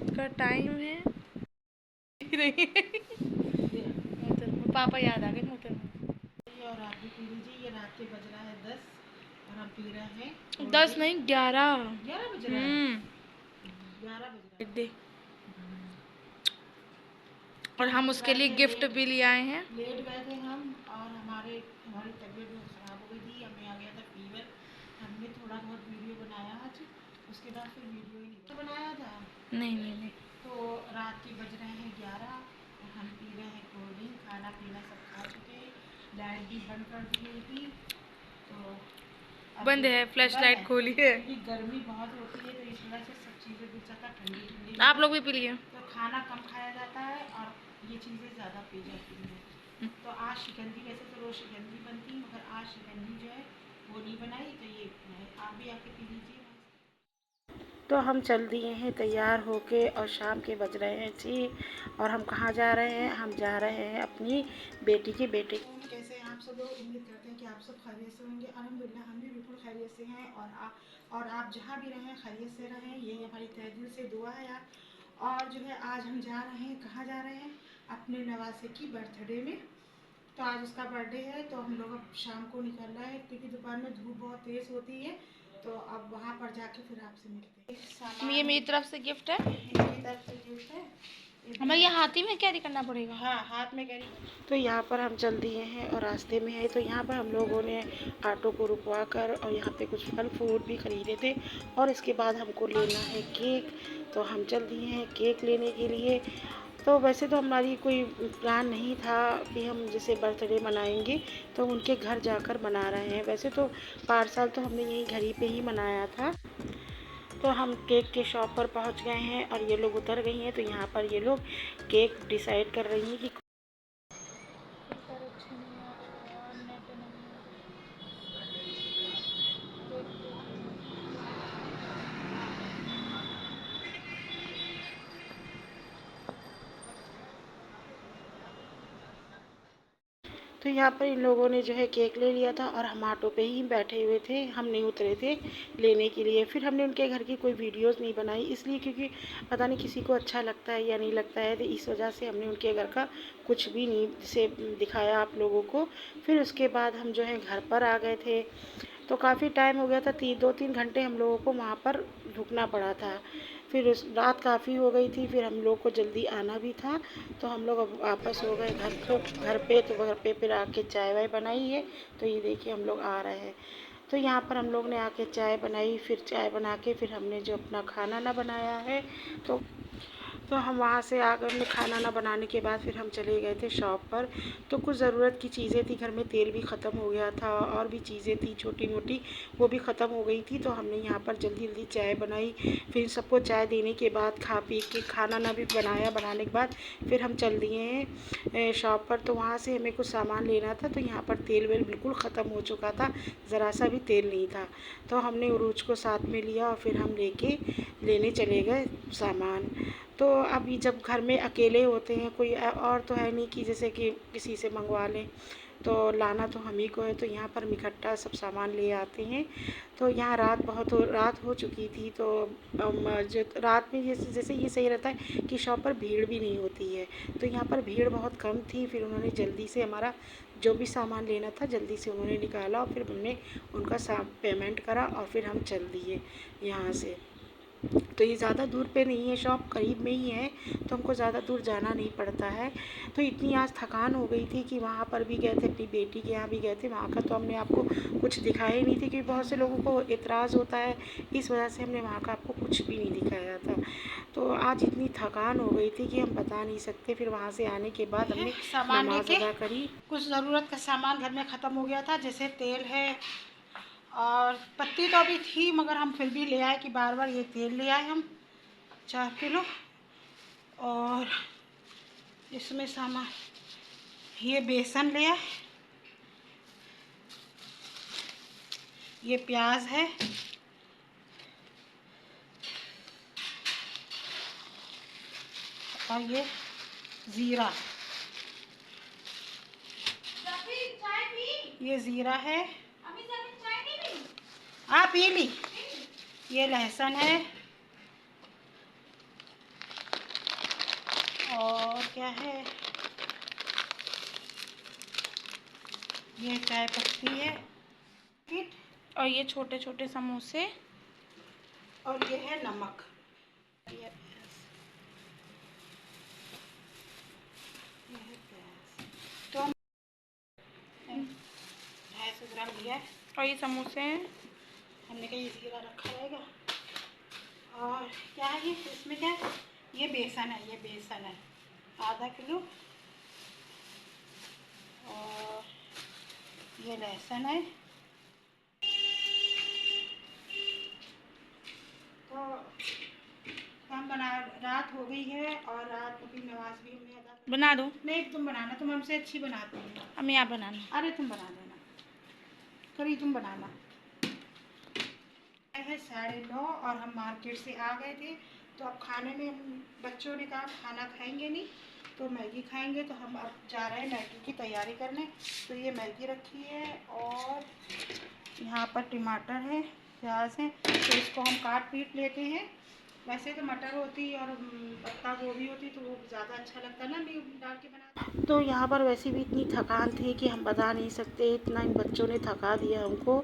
का टाइम है मोहतरमा पापा याद आ गए मोहतरमा। और आप भी पी लीजिए। ये रात के बज रहा है 10 और हम पी रहे हैं 10 नहीं 11। 11 बज रहा है। 11 बज रहा बर्थडे है। और हम उसके लिए गिफ्ट भी ले आए हैं। लेट गए थे हम और हमारी तबीयत बहुत ख़राब हो गई थी। हमें आ गया था फीवर। हमने थोड़ा बहुत वीडियो बनाया आज, उसके बाद फिर वीडियो ही नहीं बनाया था। नहीं तो रात के बज रहे हैं 11 और हम पी रहे हैं कोल्ड ड्रिंक। खाना पीना सब खा चुके हैं, लाइट भी बंद कर दी गई थी। तो बंद है, फ्लैश लाइट खोली है। गर्मी बहुत होती है तो इस वजह से सब चीज़ें भी ज़्यादा ठंडी ठंडी। आप लोग भी पी लिए? तो खाना कम खाया जाता है और ये चीज़ें ज़्यादा पी जाती हैं। तो आज शिकंजी, वैसे तो रोज़ शिकंजी बनती, मगर आज शिकंजी जो है वो नहीं बनाई। तो ये आप भी आके पी लीजिए। तो हम चल दिए हैं तैयार होके और शाम के बज रहे हैं 6 और हम कहाँ जा रहे हैं? हम जा रहे हैं अपनी बेटी के बेटे। कैसे हैं आप सब लोग? उम्मीद करते हैं कि आप सब खैरियत से होंगे। अल्हम्दुलिल्लाह हम भी बिल्कुल खैरियत से हैं और आप जहाँ भी रहें खैरियत से रहें, यही हमारी तहे दिल से दुआ है यार। और जो है आज हम जा रहे हैं, कहाँ जा रहे हैं? अपने नवासे की बर्थडे में। तो आज उसका बर्थडे है तो हम लोग अब शाम को निकल रहे हैं क्योंकि दोपहर में धूप बहुत तेज़ होती है। तो अब वहाँ पर जाके फिर आपसे मिलते हैं। ये मेरी तरफ से गिफ्ट है। मेरी तरफ से गिफ्ट है। हमें ये हाथी में कैरी करना पड़ेगा? हाँ, हाथ में कैरी। तो यहाँ पर हम चल दिए हैं और रास्ते में है तो यहाँ पर हम लोगों ने ऑटो को रुकवा कर और यहाँ पे कुछ फल फ्रूट भी ख़रीदे थे और इसके बाद हमको लेना है केक। तो हम चल दिए हैं केक लेने के लिए। तो वैसे तो हमारी कोई प्लान नहीं था कि हम जैसे बर्थडे मनाएंगे तो उनके घर जाकर मना रहे हैं। वैसे तो पार्सल तो हमने यहीं घर ही पे ही मनाया था। तो हम केक के शॉप पर पहुंच गए हैं और ये लोग उतर गई हैं। तो यहाँ पर ये लोग केक डिसाइड कर रही हैं कि तो यहाँ पर इन लोगों ने जो है केक ले लिया था और हम ऑटो पे ही बैठे हुए थे, हम नहीं उतरे थे लेने के लिए। फिर हमने उनके घर की कोई वीडियोस नहीं बनाई इसलिए क्योंकि पता नहीं किसी को अच्छा लगता है या नहीं लगता है, तो इस वजह से हमने उनके घर का कुछ भी नहीं से दिखाया आप लोगों को। फिर उसके बाद हम जो है घर पर आ गए थे। तो काफ़ी टाइम हो गया था, 2-3 घंटे हम लोगों को वहाँ पर रुकना पड़ा था। फिर उस रात काफ़ी हो गई थी, फिर हम लोग को जल्दी आना भी था। तो हम लोग अब वापस हो गए घर पे। तो घर पे फिर आके चाय वाय बनाई है। तो ये देखिए हम लोग आ रहे हैं। तो यहाँ पर हम लोग ने आके चाय बनाई, फिर चाय बना के फिर हमने जो अपना खाना ना बनाया है तो हम वहाँ से आकर हमने खाना ना बनाने के बाद फिर हम चले गए थे शॉप पर। तो कुछ ज़रूरत की चीज़ें थी, घर में तेल भी ख़त्म हो गया था और भी चीज़ें थी छोटी मोटी, वो भी ख़त्म हो गई थी। तो हमने यहाँ पर जल्दी जल्दी चाय बनाई। फिर सबको चाय देने के बाद खा पी के खाना ना भी बनाया, बनाने के बाद फिर हम चल दिए हैं शॉप पर। तो वहाँ से हमें कुछ सामान लेना था। तो यहाँ पर तेल वेल बिल्कुल ख़त्म हो चुका था, ज़रा सा भी तेल नहीं था। तो हमने उरूज को साथ में लिया और फिर हम लेने चले गए सामान। तो अभी जब घर में अकेले होते हैं, कोई और तो है नहीं कि जैसे कि किसी से मंगवा लें, तो लाना तो हम ही को है। तो यहाँ पर हम इकट्ठा सब सामान ले आते हैं। तो यहाँ रात हो चुकी थी। तो जो रात में जैसे जैसे ये सही रहता है कि शॉप पर भीड़ भी नहीं होती है। तो यहाँ पर भीड़ बहुत कम थी। फिर उन्होंने जल्दी से हमारा जो भी सामान लेना था जल्दी से उन्होंने निकाला और फिर हमने उनका पेमेंट करा और फिर हम चल दिए यहाँ से। तो ये ज़्यादा दूर पे नहीं है, शॉप करीब में ही है, तो हमको ज़्यादा दूर जाना नहीं पड़ता है। तो इतनी आज थकान हो गई थी कि वहाँ पर भी गए थे, अपनी बेटी के यहाँ भी गए थे। वहाँ का तो हमने आपको कुछ दिखाया ही नहीं थी क्योंकि बहुत से लोगों को एतराज़ होता है, इस वजह से हमने वहाँ का आपको कुछ भी नहीं दिखाया था। तो आज इतनी थकान हो गई थी कि हम बता नहीं सकते। फिर वहाँ से आने के बाद हमने नमाज़ अदा करी। कुछ ज़रूरत का सामान घर में ख़त्म हो गया था, जैसे तेल है और पत्ती तो अभी थी मगर हम फिर भी ले आए कि बार बार ये तेल ले आए हम 4 किलो। और इसमें सामान ये बेसन ले आए, ये प्याज है, और ये ज़ीरा, ये ज़ीरा है। आप पी ली। ये लहसुन है, और क्या है, ये चाय पत्ती है किट, और ये छोटे छोटे समोसे, और ये है नमक। ये है प्याज। तो हम 250 ग्राम लिया है। और ये समोसे हैं। हमने कहीं ज़ीरा रखा रहेगा। और क्या है ये, इसमें क्या है, ये बेसन है, ये बेसन है आधा किलो। और ये लहसुन है। तो हम बना, रात हो गई है और रात को भी नमाज भी हमने अदा कर। बना दो। नहीं तुम बनाना, तुम हमसे अच्छी बनाती हो। हमें यहाँ बनाना। अरे तुम बना देना, करी तुम बनाना। है 9:30 और हम मार्केट से आ गए थे। तो अब खाने में हम, बच्चों ने कहा खाना खाएंगे नहीं तो मैगी खाएंगे, तो हम अब जा रहे हैं मैगी की तैयारी करने। तो ये मैगी रखी है और यहाँ पर टमाटर है, प्याज है, तो इसको हम काट पीट लेते हैं। वैसे तो मटर होती और पत्ता गोभी होती तो वो ज़्यादा अच्छा लगता ना, भी डाल के बना। तो यहाँ पर वैसे भी इतनी थकान थी कि हम बता नहीं सकते, इतना इन बच्चों ने थका दिया हमको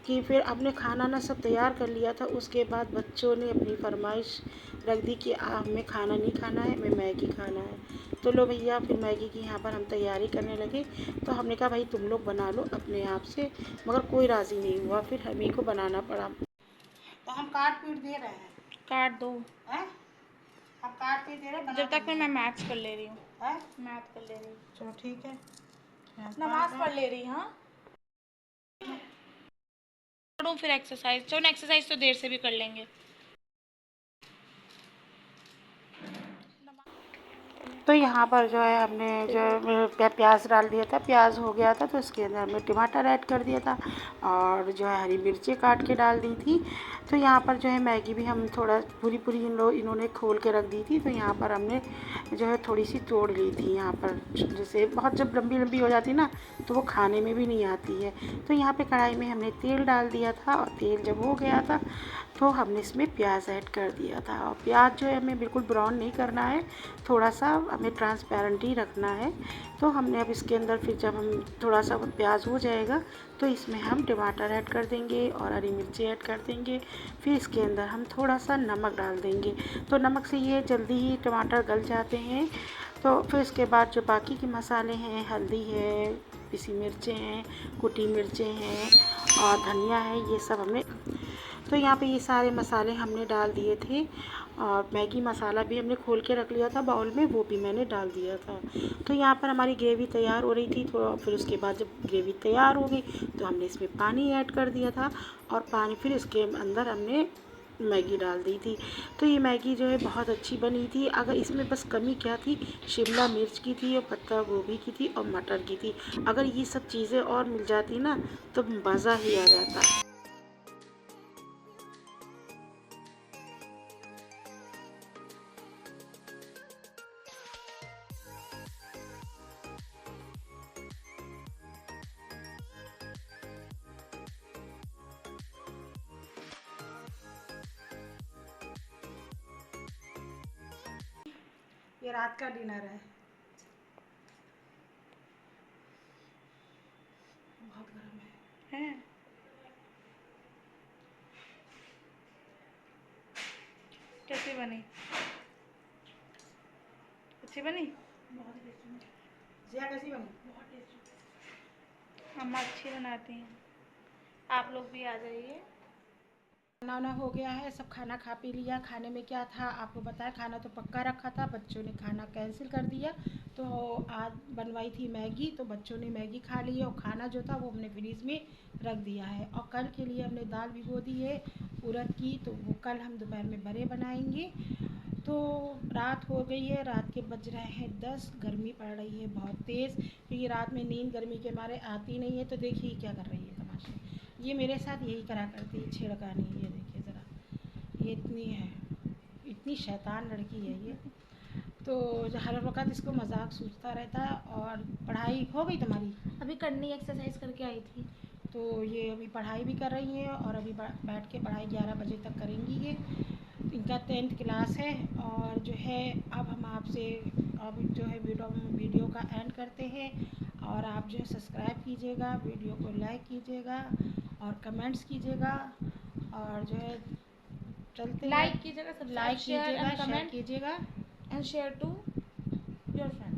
कि फिर अपने खाना ना सब तैयार कर लिया था। उसके बाद बच्चों ने अपनी फरमाइश रख दी कि हमें खाना नहीं खाना है, हमें मैगी खाना है। तो लो भैया, फिर मैगी की यहाँ पर हम तैयारी करने लगे। तो हमने कहा भाई तुम लोग बना लो अपने आप से, मगर कोई राज़ी नहीं हुआ, फिर हम ही को बनाना पड़ा। तो हम काट पीट दे रहे हैं। काट दो। हैं? हम काट पीट दे रहे हैं, जब तक मैं मैथ्स कर ले रही हूँ। है? मैथ कर ले रही हूँ। चलो ठीक है, नमाज पढ़ ले रही। हाँ पढ़ो फिर एक्सरसाइज। चलो एक्सरसाइज तो देर से भी कर लेंगे। तो यहाँ पर जो है हमने जो प्याज डाल दिया था, प्याज हो गया था तो इसके अंदर हमने टमाटर ऐड कर दिया था और जो है हरी मिर्ची काट के डाल दी थी। तो यहाँ पर जो है मैगी भी हम थोड़ा पूरी पूरी इन्होंने खोल के रख दी थी। तो यहाँ पर हमने जो है थोड़ी सी तोड़ ली थी यहाँ पर, जैसे बहुत जब लंबी लंबी हो जाती ना तो वो खाने में भी नहीं आती है। तो यहाँ पे कढ़ाई में हमने तेल डाल दिया था और तेल जब हो गया था तो हमने इसमें प्याज ऐड कर दिया था। और प्याज जो है हमें बिल्कुल ब्राउन नहीं करना है, थोड़ा सा हमें ट्रांसपेरेंट ही रखना है। तो हमने अब इसके अंदर फिर जब हम थोड़ा सा प्याज हो जाएगा तो इसमें हम टमाटर ऐड कर देंगे और हरी मिर्ची ऐड कर देंगे। फिर इसके अंदर हम थोड़ा सा नमक डाल देंगे। तो नमक से ये जल्दी ही टमाटर गल जाते हैं। तो फिर इसके बाद जो बाकी के मसाले हैं, हल्दी है, पिसी मिर्चें हैं, कुटी मिर्चें हैं और धनिया है, ये सब हमने, तो यहाँ पे ये सारे मसाले हमने डाल दिए थे। और मैगी मसाला भी हमने खोल के रख लिया था बाउल में, वो भी मैंने डाल दिया था। तो यहाँ पर हमारी ग्रेवी तैयार हो रही थी। तो फिर उसके बाद जब ग्रेवी तैयार हो गई तो हमने इसमें पानी ऐड कर दिया था और पानी फिर इसके अंदर हमने मैगी डाल दी थी। तो ये मैगी जो है बहुत अच्छी बनी थी। अगर इसमें बस कमी क्या थी, शिमला मिर्च की थी और पत्ता गोभी की थी और मटर की थी। अगर ये सब चीज़ें और मिल जाती ना तो मज़ा ही आ जाता। ये रात का डिनर है। बहुत गर्म है। कैसी बनी? अच्छी बनी? बहुत टेस्टी। जिया कैसी बनी? बहुत टेस्टी। अम्मा अच्छी बनाती हैं। आप लोग भी आ जाइए। खाना वाना हो गया है, सब खाना खा पी लिया। खाने में क्या था आपको बताया, खाना तो पक्का रखा था, बच्चों ने खाना कैंसिल कर दिया। तो आज बनवाई थी मैगी, तो बच्चों ने मैगी खा ली और खाना जो था वो हमने फ्रीज में रख दिया है। और कल के लिए हमने दाल भिगो दी है उड़द की, तो वो कल हम दोपहर में बड़े बनाएंगे। तो रात हो गई है, रात के बज रहे हैं 10। गर्मी पड़ रही है बहुत तेज़, क्योंकि रात में नींद गर्मी के मारे आती नहीं है। तो देखिए क्या कर रही है तमाशे, ये मेरे साथ यही करा करती है छेड़खानी। ये देखिए ज़रा, ये इतनी है, इतनी शैतान लड़की है ये। तो हर वक्त इसको मजाक सूझता रहता है। और पढ़ाई हो गई तुम्हारी? अभी करनी, एक्सरसाइज करके आई थी। तो ये अभी पढ़ाई भी कर रही हैं और अभी बैठ के पढ़ाई 11 बजे तक करेंगी ये। इनका 10th क्लास है। और जो है अब हम आपसे अब जो है वीडियो का एंड करते हैं। और आप जो है सब्सक्राइब कीजिएगा, वीडियो को लाइक कीजिएगा और कमेंट्स कीजिएगा। और जो है चलते हैं, लाइक कीजिएगा, लाइक सब्सक्राइब, शेयर कीजिएगा, एंड शेयर कमेंट कीजिएगा and share to your friend.